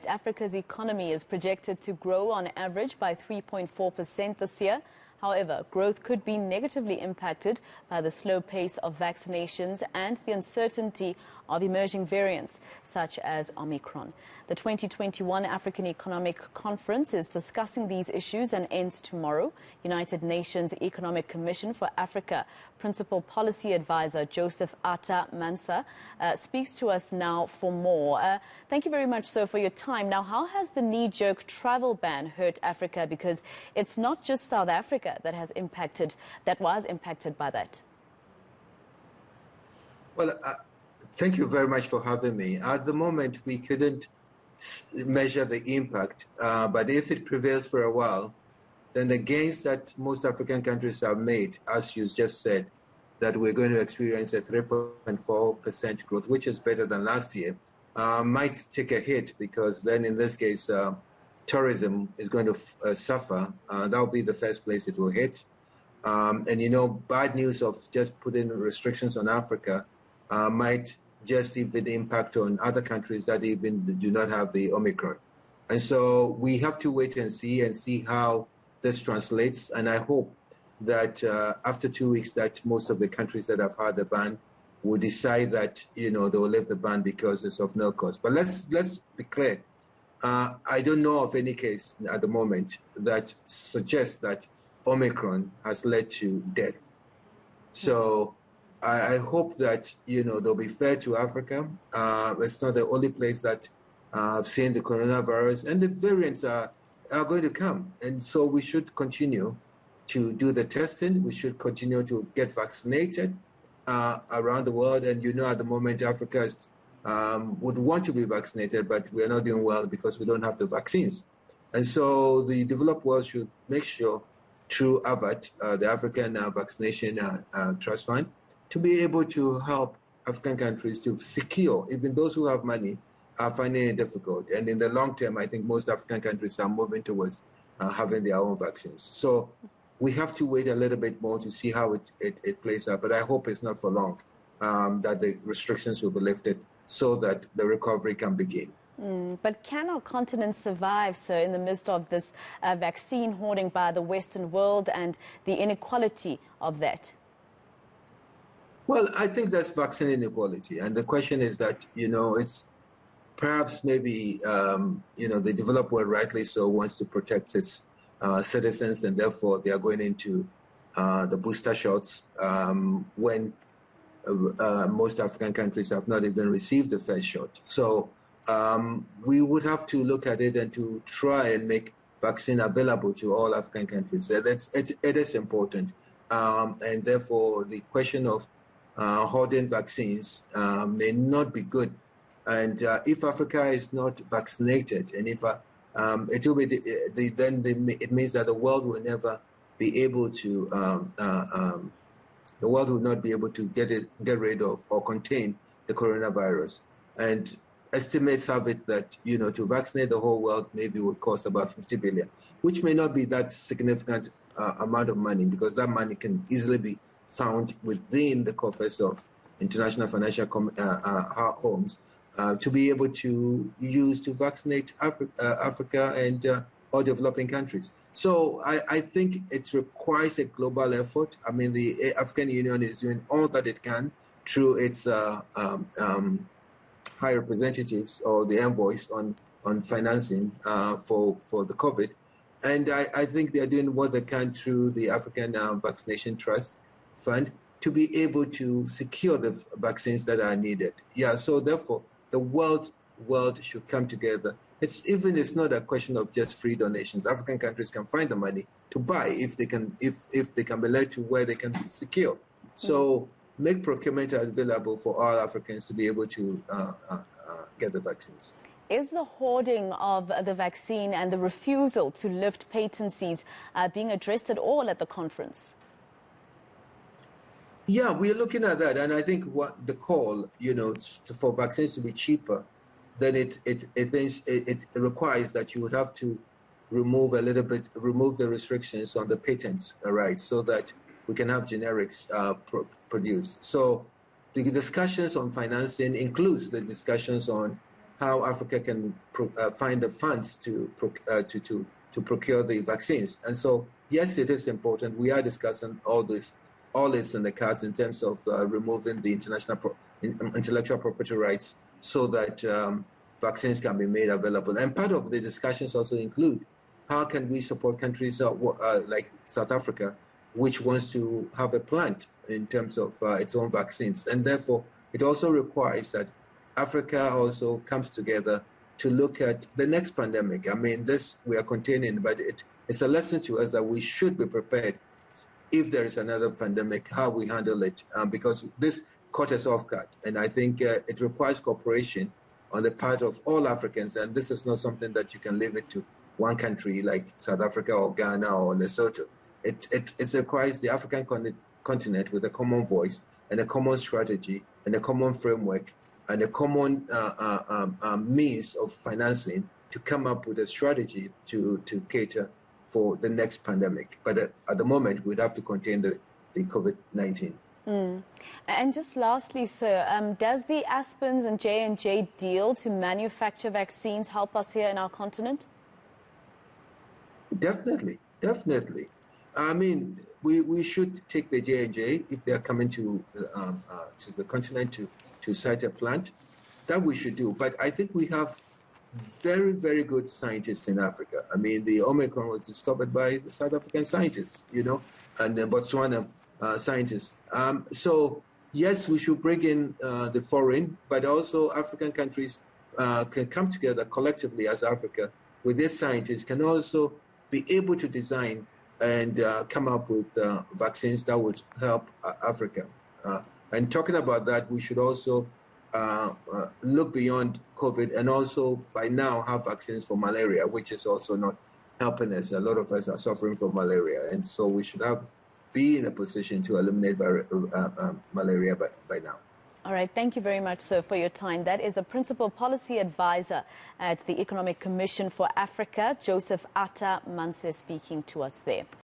Africa's economy is projected to grow on average by 3.4% this year. However, growth could be negatively impacted by the slow pace of vaccinations and the uncertainty of emerging variants, such as Omicron. The 2021 African Economic Conference is discussing these issues and ends tomorrow. United Nations Economic Commission for Africa Principal Policy Advisor Joseph Atta-Mensah speaks to us now for more. Thank you very much, sir, for your time. Now, how has the knee-jerk travel ban hurt Africa? Because it's not just South Africa that was impacted by that. Well, thank you very much for having me. At the moment, we couldn't measure the impact, but if it prevails for a while, then the gains that most African countries have made, as you just said, that we're going to experience a 3.4% growth, which is better than last year, might take a hit, because then in this case, tourism is going to suffer. That'll be the first place it will hit. And, you know, bad news of just putting restrictions on Africa might just even impact on other countries that even do not have the Omicron. And so we have to wait and see how this translates. And I hope that after 2 weeks that most of the countries that have had the ban will decide that, you know, they will lift the ban because it's of no cost. But let's be clear. I don't know of any case at the moment that suggests that Omicron has led to death. So I hope that, you know, they'll be fair to Africa. It's not the only place that I've seen the coronavirus, and the variants are going to come. And so we should continue to do the testing. We should continue to get vaccinated around the world. And, you know, at the moment, Africa is would want to be vaccinated, but we are not doing well because we don't have the vaccines. And so the developed world should make sure, through AVAT, the African Vaccination Trust Fund, to be able to help African countries to secure, even those who have money are finding it difficult. And in the long term, I think most African countries are moving towards having their own vaccines. So we have to wait a little bit more to see how it plays out. But I hope it's not for long, that the restrictions will be lifted so that the recovery can begin. But can our continent survive, sir, in the midst of this vaccine hoarding by the Western world and the inequality of that? Well, I think that's vaccine inequality. And the question is that, you know, it's perhaps maybe, you know, the developed world, rightly so, wants to protect its citizens, and therefore they are going into the booster shots when most African countries have not even received the first shot. So we would have to look at it and to try and make vaccine available to all African countries. It is important. And therefore, the question of hoarding vaccines may not be good. And if Africa is not vaccinated, and if it will be, it means that the world will never be able to the world will not be able to get rid of or contain the coronavirus. And estimates have it that, you know, to vaccinate the whole world maybe would cost about 50 billion, which may not be that significant amount of money, because that money can easily be found within the coffers of international financial homes to be able to use to vaccinate Africa and all developing countries. So I think it requires a global effort. I mean, the African Union is doing all that it can through its high representatives or the envoys on financing for the COVID. And I think they're doing what they can through the African Vaccination Trust Fund to be able to secure the vaccines that are needed. Yeah, so therefore, the world should come together. It's not a question of just free donations. African countries can find the money to buy if they can be led to where they can secure. So make procurement available for all Africans to be able to get the vaccines. Is the hoarding of the vaccine and the refusal to lift patencies being addressed at all at the conference? Yeah, we're looking at that, and I think what the call, you know, for vaccines to be cheaper, then it requires that you would have to remove the restrictions on the patents, right, so that we can have generics produced. So the discussions on financing includes the discussions on how Africa can find the funds to procure the vaccines. And so, yes, it is important. We are discussing all this in the cards in terms of removing the intellectual property rights so that vaccines can be made available. And part of the discussions also include how can we support countries like South Africa, which wants to have a plant in terms of its own vaccines. And therefore, it also requires that Africa also comes together to look at the next pandemic. I mean, this we are containing, but it's a lesson to us that we should be prepared if there is another pandemic, how we handle it, because this caught us off guard. And I think it requires cooperation on the part of all Africans, and this is not something that you can leave it to one country like South Africa or Ghana or Lesotho. It requires the African continent with a common voice and a common strategy and a common framework and a common means of financing to come up with a strategy to cater for the next pandemic. But at the moment, we'd have to contain the COVID-19. And just lastly, sir, does the Aspens and J&J deal to manufacture vaccines help us here in our continent? Definitely. I mean, we should take the J&J if they are coming to the continent to site a plant. That we should do. But I think we have very, very good scientists in Africa. I mean, the Omicron was discovered by the South African scientists, and the Botswana scientists. So, yes, we should bring in the foreign, but also African countries can come together collectively as Africa with their scientists, can also be able to design and come up with vaccines that would help Africa. And talking about that, we should also look beyond COVID and also by now have vaccines for malaria, which is also not helping us. A lot of us are suffering from malaria, and so we should be in a position to eliminate malaria by now. All right. Thank you very much, sir, for your time. That is the Principal Policy Advisor at the Economic Commission for Africa, Joseph Atta-Mensah, speaking to us there.